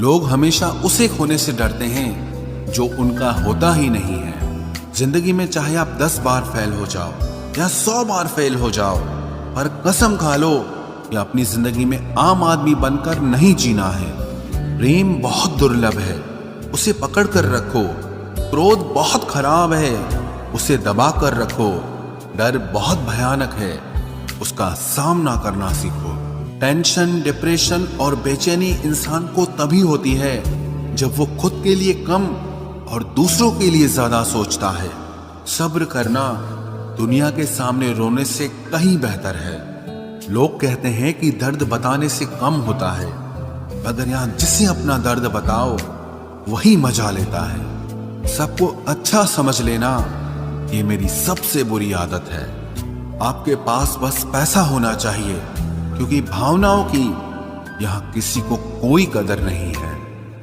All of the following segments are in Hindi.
लोग हमेशा उसे खोने से डरते हैं जो उनका होता ही नहीं है। जिंदगी में चाहे आप 10 बार फेल हो जाओ या 100 बार फेल हो जाओ, पर कसम खा लो कि अपनी जिंदगी में आम आदमी बनकर नहीं जीना है। प्रेम बहुत दुर्लभ है, उसे पकड़ कर रखो। क्रोध बहुत खराब है, उसे दबा कर रखो। डर बहुत भयानक है, उसका सामना करना सीखो। टेंशन, डिप्रेशन और बेचैनी इंसान को तभी होती है जब वो खुद के लिए कम और दूसरों के लिए ज्यादा सोचता है। सब्र करना दुनिया के सामने रोने से कहीं बेहतर है। लोग कहते हैं कि दर्द बताने से कम होता है, मगर यहाँ जिसे अपना दर्द बताओ वही मजा लेता है। सबको अच्छा समझ लेना ये मेरी सबसे बुरी आदत है। आपके पास बस पैसा होना चाहिए, क्योंकि भावनाओं की यहाँ किसी को कोई कदर नहीं है।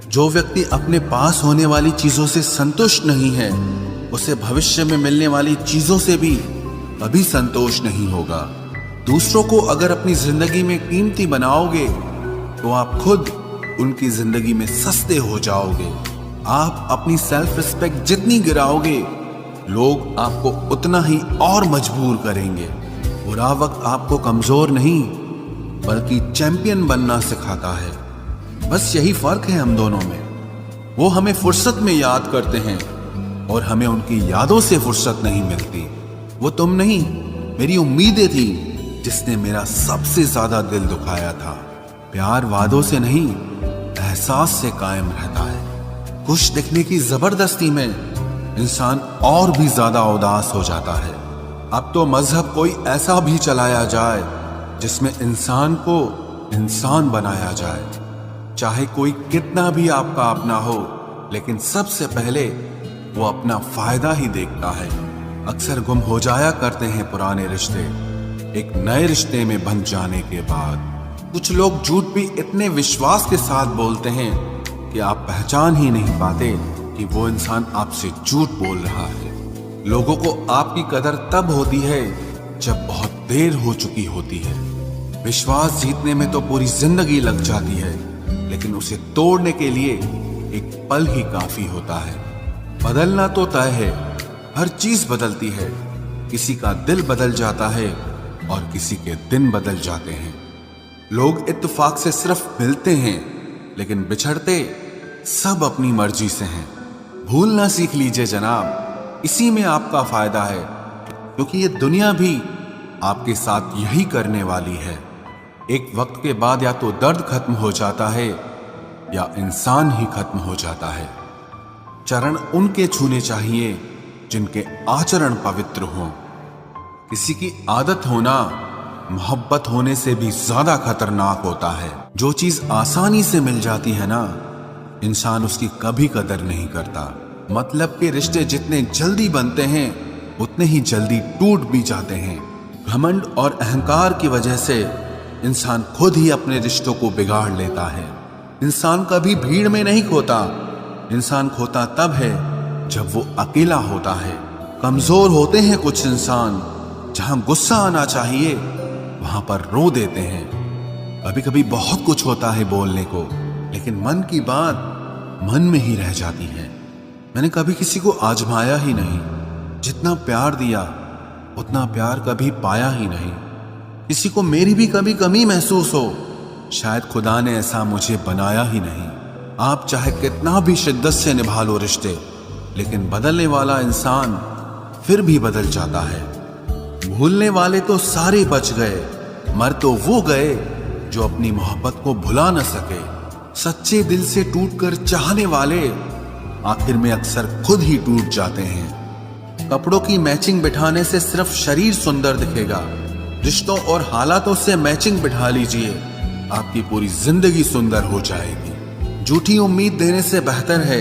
जो व्यक्ति अपने पास होने वाली चीजों से संतुष्ट नहीं है, उसे भविष्य में मिलने वाली चीजों से भी कभी संतोष नहीं होगा। दूसरों को अगर अपनी जिंदगी में कीमती बनाओगे तो आप खुद उनकी जिंदगी में सस्ते हो जाओगे। आप अपनी सेल्फ रिस्पेक्ट जितनी गिराओगे, लोग आपको उतना ही और मजबूर करेंगे। बुरा वक्त आपको कमजोर नहीं बल्कि चैंपियन बनना सिखाता है। बस यही फर्क है हम दोनों में। वो हमें फुर्सत में याद करते हैं और हमें उनकी यादों से फुर्सत नहीं मिलती। वो तुम नहीं, मेरी उम्मीदें थी जिसने मेरा सबसे ज्यादा दिल दुखाया था। प्यार वादों से नहीं, एहसास से कायम रहता है। खुश दिखने की जबरदस्ती में इंसान और भी ज्यादा उदास हो जाता है। अब तो मजहब कोई ऐसा भी चलाया जाए जिसमें इंसान को इंसान बनाया जाए। चाहे कोई कितना भी आपका अपना हो, लेकिन सबसे पहले वो अपना फायदा ही देखता है। अक्सर गुम हो जाया करते हैं पुराने रिश्ते एक नए रिश्ते में बन जाने के बाद। कुछ लोग झूठ भी इतने विश्वास के साथ बोलते हैं कि आप पहचान ही नहीं पाते कि वो इंसान आपसे झूठ बोल रहा है। लोगों को आपकी कदर तब होती है जब बहुत देर हो चुकी होती है। विश्वास जीतने में तो पूरी जिंदगी लग जाती है, लेकिन उसे तोड़ने के लिए एक पल ही काफी होता है। बदलना तो तय है, हर चीज बदलती है। किसी का दिल बदल जाता है और किसी के दिन बदल जाते हैं। लोग इत्तेफाक से सिर्फ मिलते हैं, लेकिन बिछड़ते सब अपनी मर्जी से हैं। भूलना सीख लीजिए जनाब, इसी में आपका फायदा है, क्योंकि ये दुनिया भी आपके साथ यही करने वाली है। एक वक्त के बाद या तो दर्द खत्म हो जाता है या इंसान ही खत्म हो जाता है। चरण उनके छूने चाहिए जिनके आचरण पवित्र हों। किसी की आदत होना मोहब्बत होने से भी ज्यादा खतरनाक होता है। जो चीज आसानी से मिल जाती है ना, इंसान उसकी कभी कदर नहीं करता। मतलब के रिश्ते जितने जल्दी बनते हैं उतने ही जल्दी टूट भी जाते हैं। घमंड और अहंकार की वजह से इंसान खुद ही अपने रिश्तों को बिगाड़ लेता है। इंसान कभी भीड़ में नहीं खोता, इंसान खोता तब है जब वो अकेला होता है। कमजोर होते हैं कुछ इंसान, जहां गुस्सा आना चाहिए वहां पर रो देते हैं। कभी कभी बहुत कुछ होता है बोलने को, लेकिन मन की बात मन में ही रह जाती है। मैंने कभी किसी को आजमाया ही नहीं। जितना प्यार दिया उतना प्यार कभी पाया ही नहीं। किसी को मेरी भी कभी कमी महसूस हो, शायद खुदा ने ऐसा मुझे बनाया ही नहीं। आप चाहे कितना भी शिद्दत से निभा लो रिश्ते, लेकिन बदलने वाला इंसान फिर भी बदल जाता है। भूलने वाले तो सारे बच गए, मर तो वो गए जो अपनी मोहब्बत को भुला न सके। सच्चे दिल से टूटकर चाहने वाले आखिर में अक्सर खुद ही टूट जाते हैं। कपड़ों की मैचिंग बिठाने से सिर्फ शरीर सुंदर दिखेगा। रिश्तों और हालातों से मैचिंग बिठा लीजिए, आपकी पूरी जिंदगी सुंदर हो जाएगी। झूठी उम्मीद देने से बेहतर है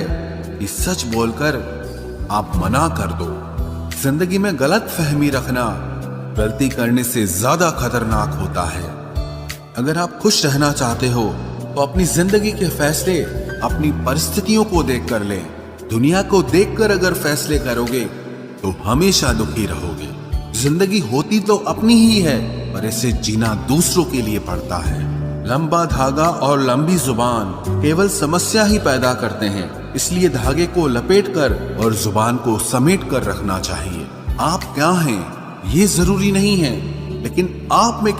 कि सच बोलकर आप मना कर दो। जिंदगी में गलत फहमी रखना गलती करने से ज्यादा खतरनाक होता है। अगर आप खुश रहना चाहते हो तो अपनी जिंदगी के फैसले अपनी परिस्थितियों को देखकर लें। दुनिया को देखकर अगर फैसले करोगे तो हमेशा दुखी रहोगे। जिंदगी होती तो अपनी ही है, पर इसे जीना दूसरों के लिए पड़ता है। लंबा धागा और लंबी जुबान केवल समस्या ही पैदा करते हैं। इसलिए धागे को लपेट कर और जुबान को समेट कर रखना चाहिए। आप क्या हैं ये जरूरी नहीं है, लेकिन आप में क्या